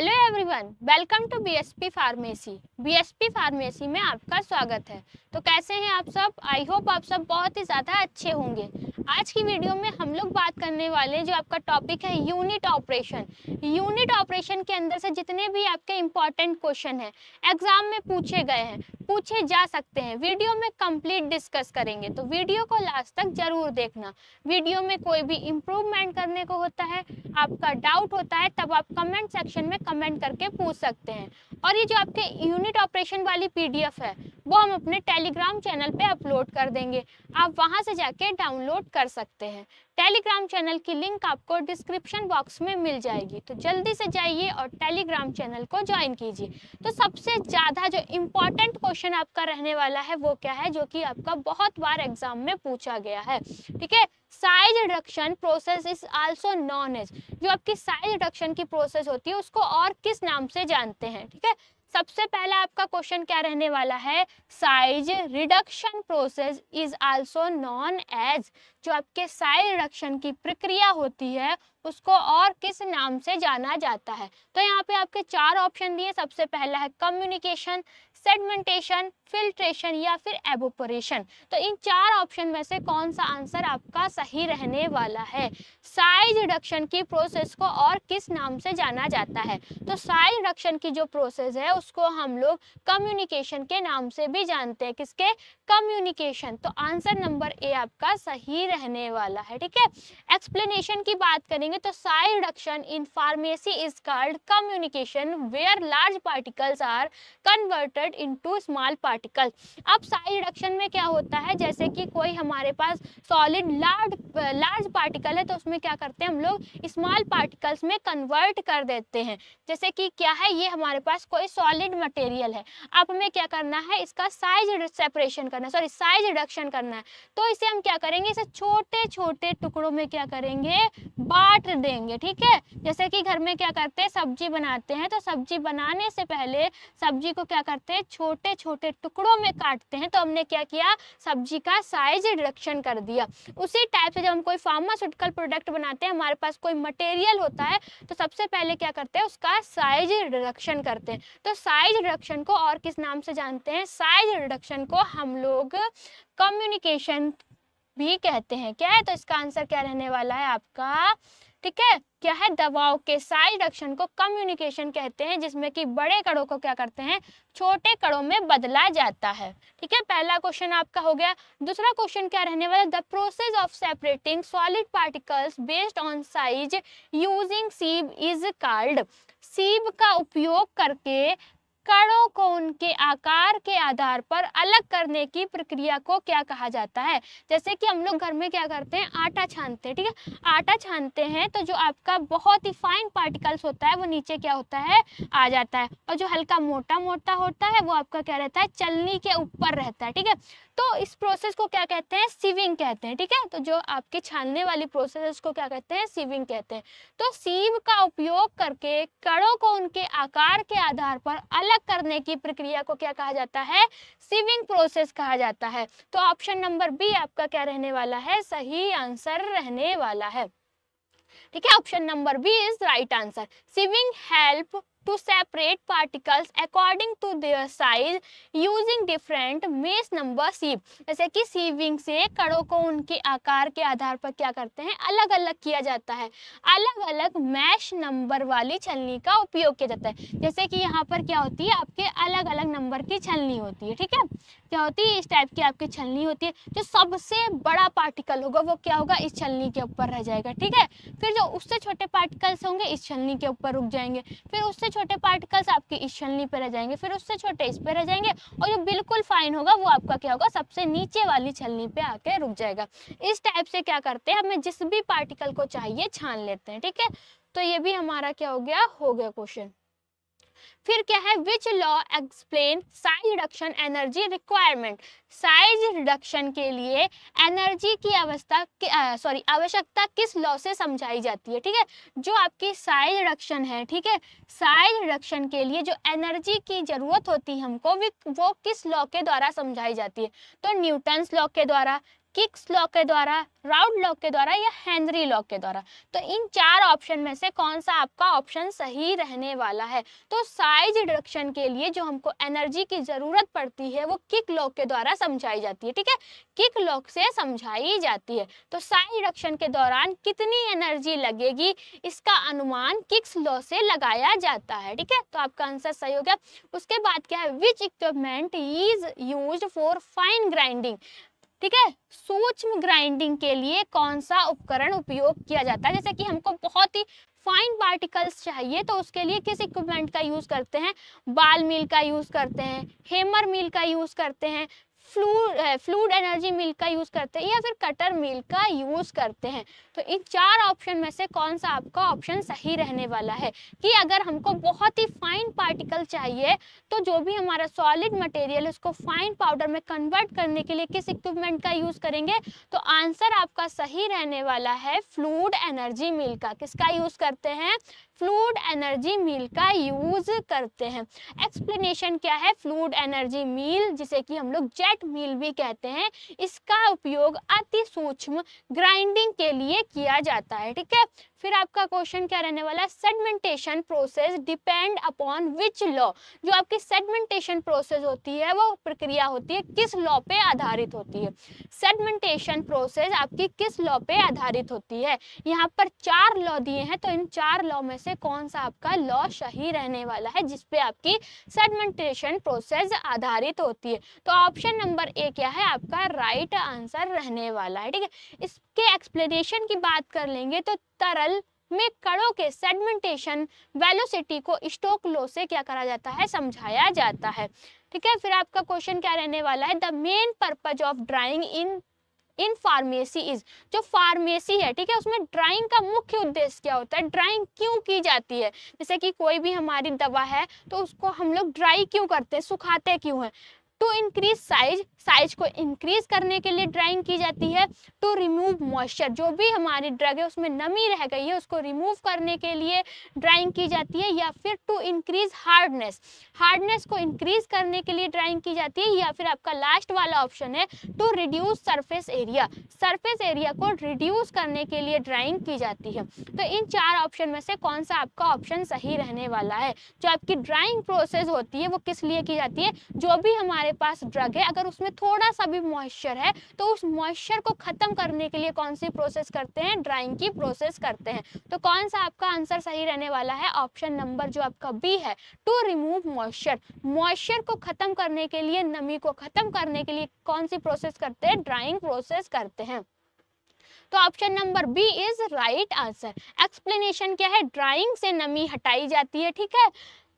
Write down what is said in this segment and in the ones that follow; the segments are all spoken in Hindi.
Hello everyone, welcome to BSP pharmacy. BSP pharmacy में आपका स्वागत है। तो कैसे हैं आप सब? आई होप आप सब बहुत ही ज़्यादा अच्छे होंगे। आज की वीडियो में हम लोग बात करने वाले हैं, जो आपका टॉपिक है यूनिट ऑपरेशन। यूनिट ऑपरेशन के अंदर से जितने भी आपके इम्पॉर्टेंट क्वेश्चन हैं, एग्जाम में पूछे गए हैं, पूछे जा सकते हैं, वीडियो में कंप्लीट डिस्कस करेंगे। तो वीडियो को लास्ट तक जरूर देखना। वीडियो में कोई भी इम्प्रूवमेंट करने को होता है, आपका डाउट होता है, तब आप कमेंट सेक्शन में कमेंट करके पूछ सकते हैं। और ये जो आपके यूनिट ऑपरेशन वाली पीडीएफ है, वो हम अपने टेलीग्राम चैनल पे अपलोड कर देंगे। आप वहां से जाके डाउनलोड कर सकते हैं। टेलीग्राम चैनल की लिंक आपको डिस्क्रिप्शन बॉक्स में मिल जाएगी, तो जल्दी से जाइए और टेलीग्राम चैनल को ज्वाइन कीजिए। तो सबसे ज़्यादा जो इम्पोर्टेंट क्वेश्चन आपका रहने वाला है वो क्या है, जो कि आपका बहुत बार एग्जाम में पूछा गया है। ठीक है, size reduction process is also known as. जो आपकी साइज रिडक्शन की प्रोसेस होती है उसको और किस नाम से जानते हैं? ठीक है, सबसे पहला आपका क्वेश्चन क्या रहने वाला है, size reduction process is also known as. जो आपके साइज रिडक्शन की प्रक्रिया होती है उसको और किस नाम से जाना जाता है? तो यहाँ पे आपके चार ऑप्शन दिए। सबसे पहला है कम्युनिकेशन, सेगमेंटेशन, फिल्ट्रेशन या फिर एवोपोरेशन। तो इन चार ऑप्शन में से कौन सा आंसर आपका सही रहने वाला है? साइज रिडक्शन की प्रोसेस को और किस नाम से जाना जाता है? तो साइज रिडक्शन की जो प्रोसेस है उसको हम लोग कम्युनिकेशन के नाम से भी जानते हैं। किसके? कम्युनिकेशन। तो आंसर नंबर ए आपका सही रहने वाला है। ठीक है, एक्सप्लेनेशन की बात करेंगे तो size reduction in pharmacy is called communication where large particles are converted into small particle. अब साइज रिडक्शन में क्या होता है, जैसे कि कोई हमारे पास सॉलिड लार्ज पार्टिकल है तो उसमें क्या करते हैं हम लोग, स्मॉल पार्टिकल्स में कन्वर्ट कर देते हैं। जैसे कि क्या है, ये हमारे पास कोई सॉलिड मटेरियल है, अब हमें क्या करना है, इसका साइज सेपरेशन करना है, सॉरी साइज रिडक्शन करना है। तो इसे हम क्या करेंगे, इसे छोटे छोटे टुकड़ों में क्या करेंगे, बांट देंगे। ठीक है, जैसे कि घर में क्या करते हैं, सब्जी बनाते हैं, तो सब्जी बनाने से पहले सब्जी को क्या करते हैं, छोटे छोटे टुकड़ों में काटते हैं। तो हमने क्या किया, सब्जी का साइज रिडक्शन कर दिया। उसी टाइप से जब हम कोई फार्मास्यूटिकल प्रोडक्ट बनाते हैं, हमारे पास कोई मटेरियल होता है, तो सबसे पहले क्या करते हैं, उसका साइज रिडक्शन करते हैं। तो साइज रिडक्शन को और किस नाम से जानते हैं? साइज रिडक्शन को हम लोग कम्युनिकेशन भी कहते हैं। क्या है, तो इसका आंसर क्या रहने वाला है आपका? ठीक है, क्या है, दवाओं के साइज रिडक्शन को कम्युनिकेशन कहते हैं, जिसमें कि बड़े कणों को क्या करते हैं, छोटे कणों में बदला जाता है। ठीक है, पहला क्वेश्चन आपका हो गया। दूसरा क्वेश्चन क्या रहने वाला, the process of separating solid particles based on size using sieve is called. Sieve का उपयोग करके कणों को उनके आकार के आधार पर अलग करने की प्रक्रिया को क्या कहा जाता है? जैसे कि हम लोग घर में क्या करते हैं, आटा छानते हैं। ठीक है, आटा छानते हैं तो जो आपका बहुत ही फाइन पार्टिकल्स होता है वो नीचे क्या होता है, आ जाता है, और जो हल्का मोटा मोटा होता है वो आपका क्या रहता है, चलनी के ऊपर रहता है। ठीक है, तो इस प्रोसेस को क्या कहते हैं, सीविंग कहते हैं। ठीक है, तो जो आपके छानने वाली प्रोसेस है उसको क्या कहते हैं, सीविंग कहते हैं। तो सीव का उपयोग करके कणों को उनके आकार के आधार पर अलग करने की प्रक्रिया को क्या कहा जाता है, सीविंग प्रोसेस कहा जाता है। तो ऑप्शन नंबर बी आपका क्या रहने वाला है, सही आंसर रहने वाला है। ठीक है, option number B is right answer. Sieving help to separate particles according to their size using different mesh number sieve। जैसे कि सीविंग से कणों को उनके आकार के आधार पर क्या करते हैं, अलग अलग किया जाता है। अलग अलग मैश नंबर वाली छलनी का उपयोग किया जाता है। जैसे कि यहाँ पर क्या होती है, आपके अलग अलग नंबर की छलनी होती है। ठीक है, क्या होती है, इस टाइप की आपकी छलनी होती है। जो सबसे बड़ा पार्टिकल होगा वो क्या होगा, इस छलनी के ऊपर रह जाएगा। ठीक है, फिर जो उससे छोटे पार्टिकल्स होंगे इस छलनी के ऊपर रुक जाएंगे, फिर उससे छोटे पार्टिकल्स आपके इस छलनी पे रह जाएंगे, फिर उससे छोटे इस पे रह जाएंगे, और जो बिल्कुल फाइन होगा वो आपका क्या होगा, सबसे नीचे वाली छलनी पे आके रुक जाएगा। इस टाइप से क्या करते हैं, हमें जिस भी पार्टिकल को चाहिए छान लेते हैं। ठीक है, तो ये भी हमारा क्या हो गया क्वेश्चन। फिर क्या है, which law explain size reduction energy requirement. Size reduction के लिए एनर्जी की आवश्यकता किस लॉ से समझाई जाती है? ठीक है, जो आपकी साइज रिडक्शन है, ठीक है, साइज रिडक्शन के लिए जो एनर्जी की जरूरत होती है हमको, वो किस लॉ के द्वारा समझाई जाती है? तो न्यूटन्स लॉ के द्वारा, किक्स लॉ के द्वारा, राउट लॉ के द्वारा या हेनरी लॉ के द्वारा। तो इन चार ऑप्शन में से कौन सा आपका ऑप्शन सही रहने वाला है। तो साइज रिडक्शन के लिए जो हमको एनर्जी की जरूरत पड़ती है वो किक लॉ के द्वारा समझाई जाती है, ठीक है, किक लॉ से समझाई जाती है। तो साइज रिडक्शन के दौरान कितनी एनर्जी लगेगी इसका अनुमान किक्स लॉ से लगाया जाता है, ठीक है। तो आपका आंसर सही हो गया। उसके बाद क्या है, which equipment is used for fine grinding, ठीक है, सूक्ष्म ग्राइंडिंग के लिए कौन सा उपकरण उपयोग किया जाता है। जैसे कि हमको बहुत ही फाइन पार्टिकल्स चाहिए तो उसके लिए किस इक्विपमेंट का यूज करते हैं, बाल मिल का यूज करते हैं, हेमर मिल का यूज करते हैं, फ्लूइड एनर्जी मिल का यूज करते हैं या फिर कटर मिल का यूज करते हैं। तो इन चार ऑप्शन में से कौन सा आपका ऑप्शन सही रहने वाला है कि अगर हमको बहुत ही फाइन पार्टिकल चाहिए तो जो भी हमारा सॉलिड मटेरियल उसको फाइन पाउडर में कन्वर्ट करने के लिए किस इक्विपमेंट का यूज करेंगे। तो आंसर आपका सही रहने वाला है फ्लूइड एनर्जी मिल का। किसका यूज करते हैं, फ्लूइड एनर्जी मिल का यूज करते हैं। एक्सप्लेनेशन क्या है, फ्लूइड एनर्जी मिल जिसे कि हम लोग जेट मिल भी कहते हैं, इसका उपयोग अति सूक्ष्म ग्राइंडिंग के लिए किया जाता है, ठीक है। फिर आपका क्वेश्चन क्या रहने वाला है, sedimentation process depend upon which law, जो आपकी सेडमेंटेशन प्रोसेस होती है वो प्रक्रिया होती है किस लॉ पे आधारित होती है। सेडमेंटेशन प्रोसेस आपकी किस लॉ पे आधारित होती है। यहाँ पर चार लॉ दिए हैं तो इन चार लॉ में से कौन सा आपका लॉ सही रहने वाला है जिसपे आपकी सेडमेंटेशन प्रोसेस आधारित होती है। तो ऑप्शन नंबर ए क्या है आपका राइट आंसर रहने वाला है, ठीक है। इसके एक्सप्लेनेशन की बात कर लेंगे तो तरल में कणों के सेडमेंटेशन वेलोसिटी को स्टोक लॉ से क्या करा जाता है, समझाया जाता है, ठीक है। फिर आपका क्वेश्चन क्या रहने वाला है, the main purpose of drawing in pharmacy is, जो फार्मेसी है, ठीक है, उसमें ड्राइंग का मुख्य उद्देश्य क्या होता है, ड्राइंग क्यों की जाती है। जैसे कि कोई भी हमारी दवा है तो उसको हम लोग ड्राई क्यों करते हैं, सुखाते क्यों हैं। टू इंक्रीज साइज, साइज को इंक्रीज करने के लिए ड्राइंग की जाती है। टू रिमूव मॉइस्चर, जो भी हमारी ड्रग है उसमें नमी रह गई है उसको रिमूव करने के लिए ड्राइंग की जाती है। या फिर टू इंक्रीज हार्डनेस, हार्डनेस को इंक्रीज करने के लिए ड्राइंग की जाती है। या फिर आपका लास्ट वाला ऑप्शन है to reduce surface area, surface area को रिड्यूस करने के लिए ड्राइंग की जाती है। तो इन चार ऑप्शन में से कौन सा आपका ऑप्शन सही रहने वाला है। जो आपकी ड्राइंग प्रोसेस होती है वो किस लिए की जाती है, जो भी हमारे पास ड्रग है अगर उसमें थोड़ा सा भी मॉइस्चर है तो उस मॉइस्चर को खत्म करने के लिए कौन सी प्रोसेस करते हैं, ड्राइंग की प्रोसेस करते हैं। तो कौन सा आपका आंसर सही रहने वाला है, ऑप्शन नंबर जो आपका बी है, टू रिमूव मॉइस्चर। मॉइस्चर को खत्म करने के लिए, नमी को खत्म करने के लिए कौन सी प्रोसेस करते हैं, ड्राइंग प्रोसेस करते हैं। तो option number B is right answer. Explanation क्या है, ड्राइंग से नमी हटाई जाती है, ठीक है,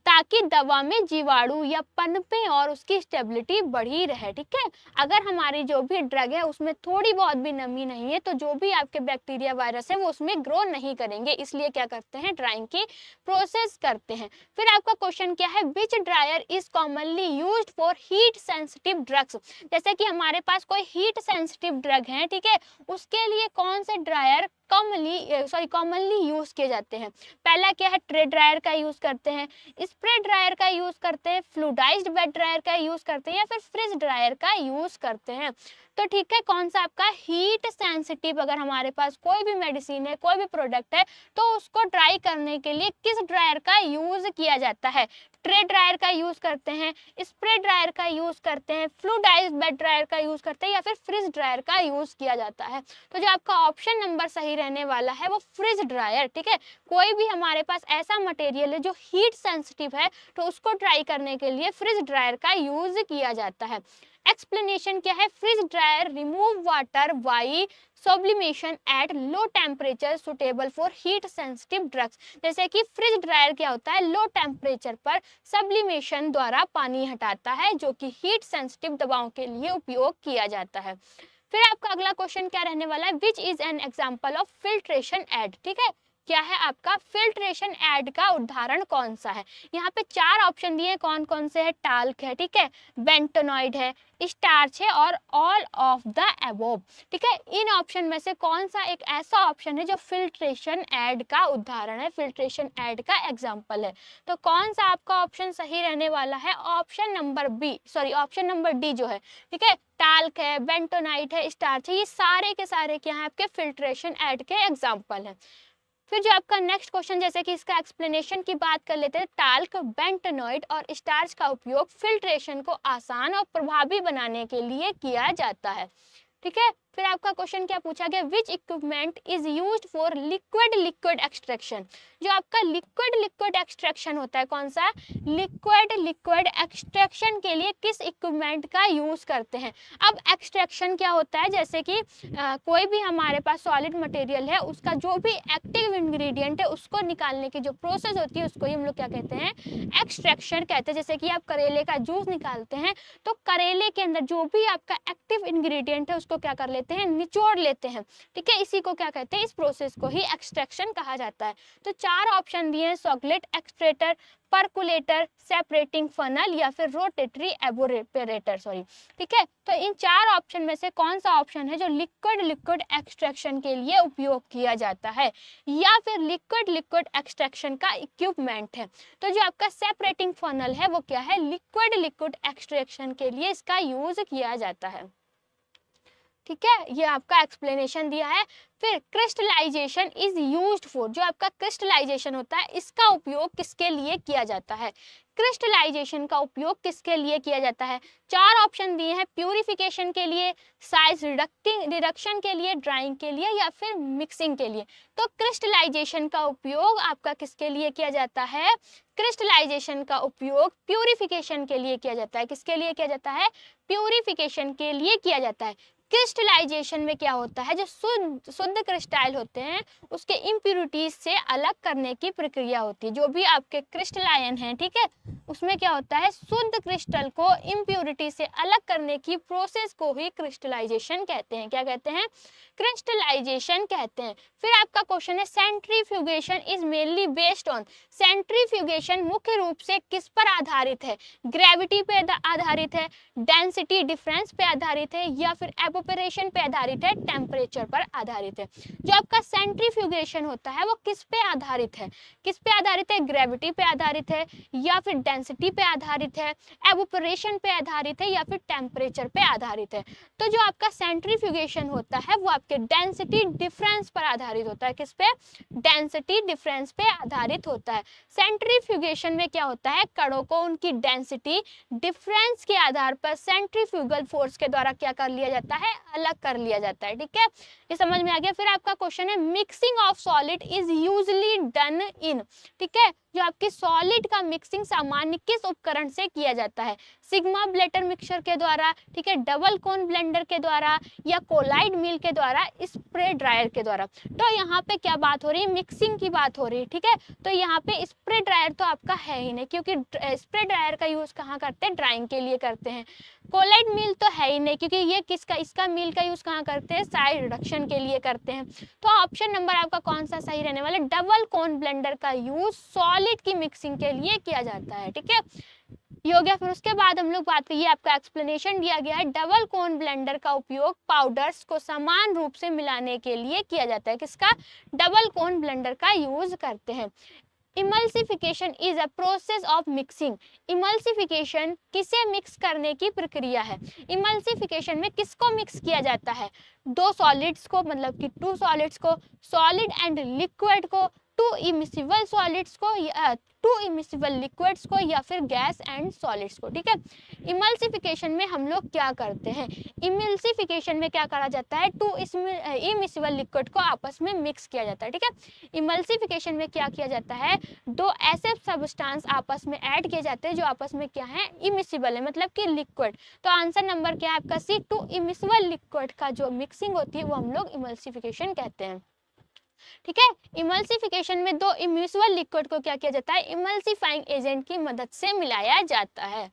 ताकि दवा में जीवाणु या पनपे और उसकी स्टेबिलिटी बढ़ी रहे, ठीक है। अगर हमारी जो भी ड्रग है उसमें थोड़ी बहुत भी नमी नहीं है तो जो भी आपके बैक्टीरिया वायरस है वो उसमें ग्रो नहीं करेंगे, इसलिए क्या करते हैं, ड्राइंग की प्रोसेस करते हैं। फिर आपका क्वेश्चन क्या है, which dryer is commonly used for heat sensitive drugs. जैसे कि हमारे पास कोई हीट सेंसिटिव ड्रग है, ठीक है, उसके लिए कौन से ड्रायर कॉमनली यूज किए जाते हैं। पहला क्या है, ट्रे ड्रायर का यूज करते हैं, स्प्रे ड्रायर का यूज करते हैं, फ्लूइडाइज्ड बेड ड्रायर का यूज करते हैं या फिर फ्रिज ड्रायर का यूज करते हैं। तो ठीक है, कौन सा आपका हीट सेंसिटिव, अगर हमारे पास कोई भी मेडिसिन है, कोई भी प्रोडक्ट है तो उसको ड्राई करने के लिए किस ड्रायर का यूज किया जाता है। ट्रे ड्रायर का यूज करते हैं, स्प्रे ड्रायर का यूज करते हैं, फ्लूइडाइज्ड बेड ड्रायर का यूज करते हैं या फिर फ्रिज ड्रायर का यूज किया जाता है। तो जो आपका ऑप्शन नंबर सही रहने वाला है वो फ्रिज ड्रायर, ठीक है। कोई भी हमारे पास ऐसा मटेरियल है जो हीट सेंसिटिव है तो उसको ड्राई करने के लिए फ्रिज ड्रायर का यूज किया जाता है। एक्सप्लेनेशन क्या है, fridge dryer remove water by sublimation at low temperature suitable for heat sensitive drugs. जैसे कि फ्रिज ड्रायर क्या होता है, लो टेम्परेचर पर सब्लिमेशन द्वारा पानी हटाता है जो कि हीट सेंसिटिव दवाओं के लिए उपयोग किया जाता है। फिर आपका अगला क्वेश्चन क्या रहने वाला है, which is an example of filtration aid, ठीक है। क्या है आपका फिल्ट्रेशन ऐड का उदाहरण कौन सा है। यहाँ पे 4 ऑप्शन दिए, कौन कौन से है, टाल्क है, ठीक है, बेंटोनॉइड है, स्टार्च है और ऑल ऑफ द अबोव, ठीक है। इन ऑप्शन में से कौन सा एक ऐसा ऑप्शन है जो फिल्ट्रेशन ऐड का उदाहरण है, फिल्ट्रेशन ऐड का एग्जाम्पल है। तो कौन सा आपका ऑप्शन सही रहने वाला है, option number B, sorry option number D जो है, ठीक है, टाल्क है, बेंटोनाइट है, स्टार्च है, ये सारे के सारे क्या है आपके फिल्ट्रेशन ऐड के एग्जाम्पल हैं। फिर जो आपका नेक्स्ट क्वेश्चन, जैसे कि इसका एक्सप्लेनेशन की बात कर लेते हैं, टाल्क, बेंटोनॉइड और स्टार्च का उपयोग फिल्ट्रेशन को आसान और प्रभावी बनाने के लिए किया जाता है, ठीक है। फिर आपका क्वेश्चन क्या पूछा गया, which equipment is used for liquid liquid extraction. जो आपका लिक्विड लिक्विड एक्सट्रैक्शन होता है, कौन सा, लिक्विड लिक्विड एक्सट्रैक्शन के लिए किस इक्विपमेंट का यूज करते हैं। अब एक्सट्रैक्शन क्या होता है, जैसे कि कोई भी हमारे पास सॉलिड मटेरियल है, उसका जो भी एक्टिव इंग्रेडिएंट है उसको निकालने की जो प्रोसेस होती है उसको ही हम लोग क्या कहते हैं, एक्सट्रैक्शन कहते हैं। जैसे कि आप करेले का जूस निकालते हैं, तो करेले के अंदर जो भी आपका एक्टिव इंग्रेडिएंट है उसको क्या कर लेते हैं, निचोड़ लेते हैं, ठीक है, इसी को क्या कहते हैं, इस प्रोसेस को ही एक्सट्रैक्शन कहा जाता है। तो 4 ऑप्शन दिए हैं, सॉकेट एक्सट्रेटर, परकुलेटर, सेपरेटिंग फनल या फिर रोटेटरी एवापोरेटर, सॉरी, ठीक है। तो इन 4 ऑप्शन में से कौन सा ऑप्शन है जो लिक्विड लिक्विड एक्सट्रैक्शन के लिए उपयोग किया जाता है या फिर लिक्विड लिक्विड एक्सट्रैक्शन का इक्विपमेंट है। तो जो आपका सेपरेटिंग फनल है वो क्या है, लिक्विड लिक्विड एक्सट्रैक्शन के लिए इसका यूज किया जाता है, ठीक है, ये आपका एक्सप्लेनेशन दिया है। फिर क्रिस्टलाइजेशन इज यूज्ड फॉर, जो आपका क्रिस्टलाइजेशन होता है इसका उपयोग किसके लिए किया जाता है, क्रिस्टलाइजेशन का उपयोग किसके लिए किया जाता है। 4 ऑप्शन दिए हैं, प्यूरिफिकेशन के लिए, साइज रिडक्शन के लिए, ड्राइंग के लिए या फिर मिक्सिंग के लिए। तो क्रिस्टलाइजेशन का उपयोग आपका किसके लिए किया जाता है, क्रिस्टलाइजेशन का उपयोग प्यूरिफिकेशन के लिए किया जाता है, किसके लिए किया जाता है, प्यूरिफिकेशन के लिए किया जाता है। क्रिस्टलाइजेशन में क्या होता है, जो शुद्ध क्रिस्टल होते हैं उसके इम्प्यूरिटीज से अलग करने की प्रक्रिया होती है। जो भी आपके क्रिस्टलायन हैं, ठीक है, उसमें क्या होता है, शुद्ध क्रिस्टल को इम्प्यूरिटी से अलग करने की प्रोसेस को ही क्रिस्टलाइजेशन कहते हैं। क्या कहते हैं, क्रिस्टलाइजेशन कहते हैं। फिर आपका क्वेश्चन है, centrifugation is mainly based on, centrifugation मुख्य रूप से किस पर आधारित है, ग्रेविटी पे आधारित है, डेंसिटी डिफरेंस पे आधारित है या फिर एवोपरेशन पे आधारित है, टेम्परेचर पर आधारित है। जो आपका सेंट्रीफ्यूगेशन होता है वो किस पे आधारित है, किस पे आधारित है, ग्रेविटी पे आधारित है या फिर डेंसिटी पे आधारित है, एवोपरेशन पे आधारित है या फिर टेम्परेचर पे आधारित है। तो जो आपका सेंट्रीफ्यूगेशन होता है वो आपके डेंसिटी डिफरेंस पर आधारित होता है, किस पे, डेंसिटी डिफरेंस पे आधारित होता है। सेंट्रीफ्यूगेशन में क्या होता है, कणों को उनकी डेंसिटी डिफरेंस के आधार पर सेंट्रीफ्यूगल फोर्स के द्वारा क्या कर लिया जाता है, अलग कर लिया जाता है, ठीक है, ये समझ में आ गया। फिर आपका क्वेश्चन है, mixing of solid is usually done in, ठीक है, जो आपकी सॉलिड का मिक्सिंग सामान्य किस उपकरण से किया जाता है, सिग्मा ब्लेटर मिक्सचर के द्वारा, ठीक है, डबल कोन ब्लेंडर के द्वारा या कोलाइड मिल के द्वारा, स्प्रे ड्रायर के द्वारा। तो यहाँ पे क्या बात हो रही है, मिक्सिंग की बात हो रही है, ठीक है। तो यहाँ पे स्प्रे ड्रायर तो आपका है ही नहीं, क्योंकि स्प्रे ड्रायर का यूज कहाँ करते हैं, ड्राइंग के लिए करते हैं। कोलाइड मिल तो है ही नहीं, क्योंकि ये किसका, इसका मिल का यूज कहाँ करते हैं, साइज रिडक्शन के लिए करते हैं। तो ऑप्शन नंबर आपका कौन सा सही रहने वाला, डबल कोन ब्लेंडर का यूज सॉलिड की मिक्सिंग के लिए किया जाता है, ठीक है, ये हो गया। फिर उसके बाद हम लोग बात करिए, आपका एक्सप्लेनेशन दिया गया है, डबल कोन ब्लेंडर का उपयोग पाउडर्स को समान रूप से मिलाने के लिए किया जाता है, किसका, डबल कोन ब्लेंडर का यूज करते हैं। Emulsification is a process of mixing, emulsification किसे मिक्स करने की प्रक्रिया है। इमल्सिफिकेशन में किसको मिक्स किया जाता है, दो सॉलिड्स को, मतलब कि 2 सॉलिड्स को, सॉलिड एंड लिक्विड को, 2 इमिसिबल सॉलिड्स को या 2 इमिसिबल लिक्विड्स को या फिर गैस एंड सॉलिड्स को, ठीक है। इमल्सिफिकेशन में हम लोग क्या करते हैं, इमल्सिफिकेशन में क्या करा जाता है, 2 इमिसिबल लिक्विड को आपस में मिक्स किया जाता है, ठीक है। इमल्सिफिकेशन में क्या किया जाता है, 2 ऐसे सब्सटेंस आपस में ऐड किए जाते हैं जो आपस में क्या है, इमिसिबल है, मतलब कि लिक्विड। तो आंसर नंबर क्या है आपका सी, 2 इमिसिबल लिक्विड का जो मिक्सिंग होती है वो हम लोग इमल्सिफिकेशन कहते हैं, ठीक है। इमल्सिफिकेशन में 2 इमिसिबल लिक्विड को क्या किया जाता है, इमल्सिफाइंग एजेंट की मदद से मिलाया जाता है।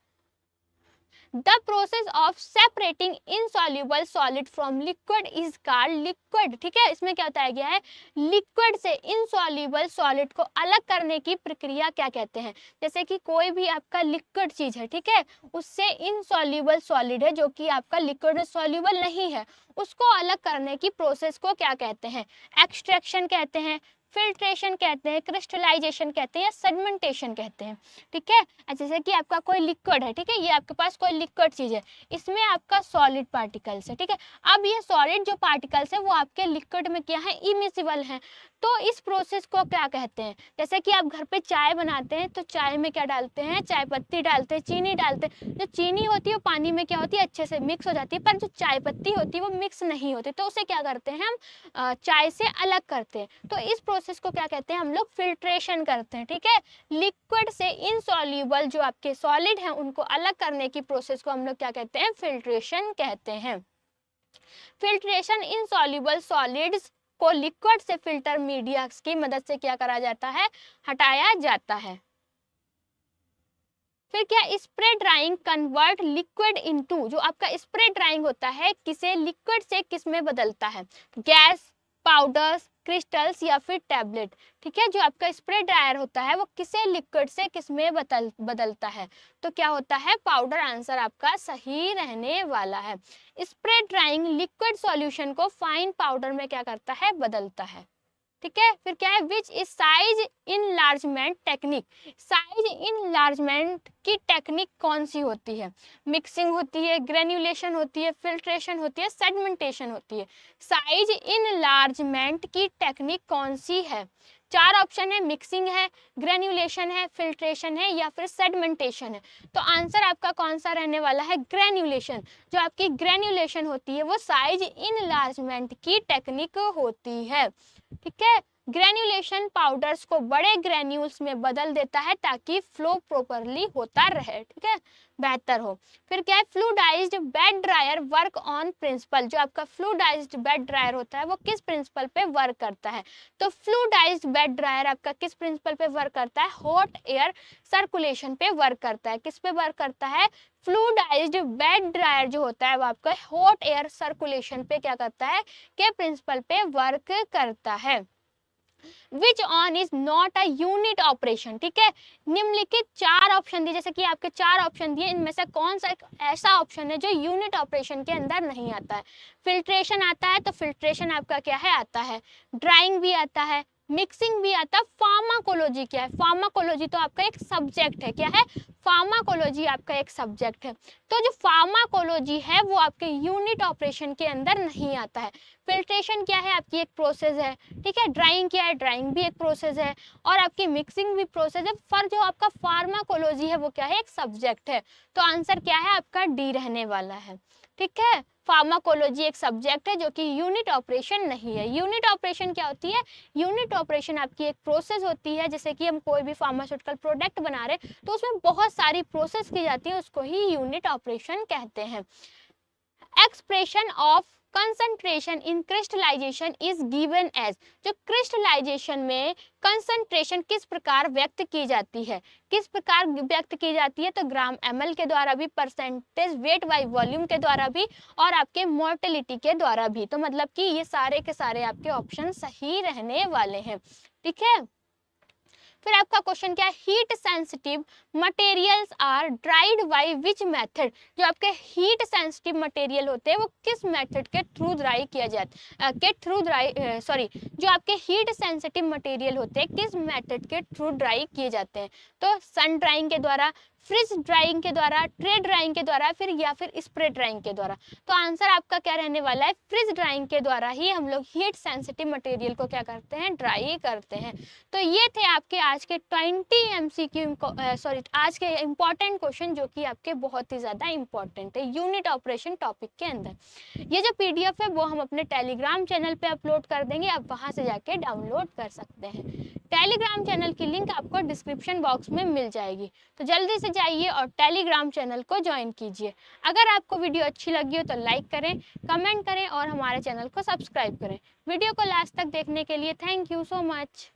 The process of separating insoluble solid from liquid is called liquid. ठीक है, इसमें क्या बताया गया है, लिक्विड से इनसॉल्युबल सॉलिड को अलग करने की प्रक्रिया क्या कहते हैं। जैसे कि कोई भी आपका लिक्विड चीज है, ठीक है, उससे इनसॉल्युबल सॉलिड है जो कि आपका लिक्विड में सॉल्युबल नहीं है, उसको अलग करने की प्रोसेस को क्या कहते हैं, एक्सट्रैक्शन कहते हैं, फिल्ट्रेशन कहते हैं, क्रिस्टलाइजेशन कहते हैं या सेडिमेंटेशन कहते हैं। ठीक है, जैसे कि आपका कोई लिक्विड है, ठीक है, ये आपके पास कोई लिक्विड चीज है, इसमें आपका सॉलिड पार्टिकल्स है। ठीक है, अब ये सॉलिड जो पार्टिकल्स है वो आपके लिक्विड में क्या है, इमिसिबल है। तो इस प्रोसेस को क्या कहते हैं, जैसे कि आप घर पे चाय बनाते हैं तो चाय में क्या डालते हैं, चाय पत्ती डालते हैं, चीनी डालते हैं। जो चीनी होती है वो पानी में क्या होती है, अच्छे से मिक्स हो जाती है, पर जो चाय पत्ती होती है वो मिक्स नहीं होती, तो उसे क्या करते हैं हम, चाय से अलग करते हैं। तो इस प्रोसेस को क्या कहते हैं, हम लोग फिल्ट्रेशन करते हैं। ठीक है, लिक्विड से इनसॉल्युबल जो आपके सॉलिड हैं उनको अलग करने की प्रोसेस को हम लोग क्या कहते हैं, फिल्ट्रेशन कहते हैं। फिल्ट्रेशन इनसॉल्युबल सॉलिड्स को लिक्विड से फिल्टर मीडिया की मदद से क्या करा जाता है, हटाया जाता है। फिर क्या, spray drawing convert liquid into, जो आपका स्प्रे ड्राइंग होता है किसे लिक्विड से किस में बदलता है, गैस, पाउडर्स, क्रिस्टल्स या फिर टैबलेट। ठीक है, जो आपका स्प्रे ड्रायर होता है वो किसे लिक्विड से किस में बदलता है, तो क्या होता है, पाउडर। आंसर आपका सही रहने वाला है। स्प्रे ड्राइंग लिक्विड सॉल्यूशन को फाइन पाउडर में क्या करता है, बदलता है। ठीक है, फिर क्या है, which is size enlargement technique. Size enlargement की टेक्निक कौन सी होती है, मिक्सिंग होती है, ग्रेन्युलेशन होती है, फिल्ट्रेशन होती है, सेडिमेंटेशन होती है। साइज इनलार्जमेंट की टेक्निक कौन सी है, चार ऑप्शन है, मिक्सिंग है, ग्रेन्युलेशन है, फिल्ट्रेशन है या फिर सेडिमेंटेशन है। तो आंसर आपका कौन सा रहने वाला है, ग्रेन्युलेशन। जो आपकी ग्रेन्युलेशन होती है वो साइज इनलार्जमेंट की टेक्निक होती है। ठीक है, ग्रेन्युलेशन पाउडर्स को बड़े ग्रेन्यूल्स में बदल देता है ताकि फ्लो प्रॉपरली होता रहे, ठीक है, बेहतर हो। फिर क्या है, fluidized bed dryer work on principle. जो आपका फ्लूइडाइज्ड बेड ड्रायर होता है वो किस प्रिंसिपल पे वर्क करता है, तो फ्लूइडाइज्ड बेड ड्रायर आपका किस प्रिंसिपल पे वर्क करता है, हॉट एयर सर्कुलेशन पे वर्क करता है। किस पे वर्क करता है, फ्लूइडाइज्ड बेड ड्रायर जो होता है वो आपका हॉट एयर सर्कुलेशन पे क्या करता है, के प्रिंसिपल पे वर्क करता है। Which one is not a unit operation. ठीक है, निम्नलिखित चार ऑप्शन दिए, जैसे कि आपके चार ऑप्शन दिए, इनमें से कौन सा एक ऐसा ऑप्शन है जो यूनिट ऑपरेशन के अंदर नहीं आता है। फिल्ट्रेशन आता है, तो फिल्ट्रेशन आपका क्या है, आता है, ड्राइंग भी आता है, मिक्सिंग भी आता है, फार्माकोलॉजी क्या है, फार्माकोलॉजी तो आपका एक सब्जेक्ट है, क्या है, फार्माकोलॉजी आपका एक सब्जेक्ट है। तो जो फार्माकोलॉजी है वो आपके यूनिट ऑपरेशन के अंदर नहीं आता है। फिल्ट्रेशन क्या है, आपकी एक प्रोसेस है। ठीक है, ड्राइंग क्या है, ड्राइंग भी एक प्रोसेस है, और आपकी मिक्सिंग भी प्रोसेस है। पर जो आपका फार्माकोलॉजी है वो क्या है, एक सब्जेक्ट है। तो आंसर क्या है आपका, डी रहने वाला है। ठीक है, फार्माकोलॉजी एक सब्जेक्ट है जो कि यूनिट ऑपरेशन नहीं है। यूनिट ऑपरेशन क्या होती है, यूनिट ऑपरेशन आपकी एक प्रोसेस होती है, जैसे कि हम कोई भी फार्मास्यूटिकल प्रोडक्ट बना रहे तो उसमें बहुत सारी प्रोसेस की जाती है, उसको ही यूनिट ऑपरेशन कहते हैं। Expression of concentration in crystallization is given as. जो क्रिस्टलाइजेशन में कंसंट्रेशन किस प्रकार व्यक्त की जाती है, किस प्रकार व्यक्त की जाती है, तो ग्राम ml के द्वारा भी, परसेंटेज वेट बाय वॉल्यूम के द्वारा भी, और आपके मोर्टेलिटी के द्वारा भी। तो मतलब कि ये सारे के सारे आपके ऑप्शन सही रहने वाले हैं। ठीक है, फिर आपका क्वेश्चन क्या है, heat sensitive materials are dried by which method. जो आपके हीट सेंसिटिव मटेरियल होते हैं वो किस मेथड के थ्रू ड्राई किया जाता है, जो आपके हीट सेंसिटिव मटेरियल होते हैं किस मेथड के थ्रू ड्राई किए जाते हैं, तो सन ड्राइंग के द्वारा, फ्रिज ड्राइंग के द्वारा, ट्रे ड्राइंग के द्वारा, फिर या फिर स्प्रे ड्राइंग के द्वारा। तो आंसर आपका क्या रहने वाला है, फ्रिज ड्राइंग के द्वारा ही हम लोग हीट सेंसिटिव मटेरियल को क्या करते हैं, ड्राई करते हैं। तो ये थे आपके आज के 20 आज के इम्पॉर्टेंट क्वेश्चन जो कि आपके बहुत ही ज्यादा इम्पॉर्टेंट है यूनिट ऑपरेशन टॉपिक के अंदर। ये जो पीडीएफ है वो हम अपने टेलीग्राम चैनल पे अपलोड कर देंगे, आप वहां से जाके डाउनलोड कर सकते हैं। टेलीग्राम चैनल की लिंक आपको डिस्क्रिप्शन बॉक्स में मिल जाएगी, तो जल्दी से जाइए और टेलीग्राम चैनल को ज्वाइन कीजिए। अगर आपको वीडियो अच्छी लगी हो तो लाइक करें, कमेंट करें और हमारे चैनल को सब्सक्राइब करें। वीडियो को लास्ट तक देखने के लिए थैंक यू सो मच।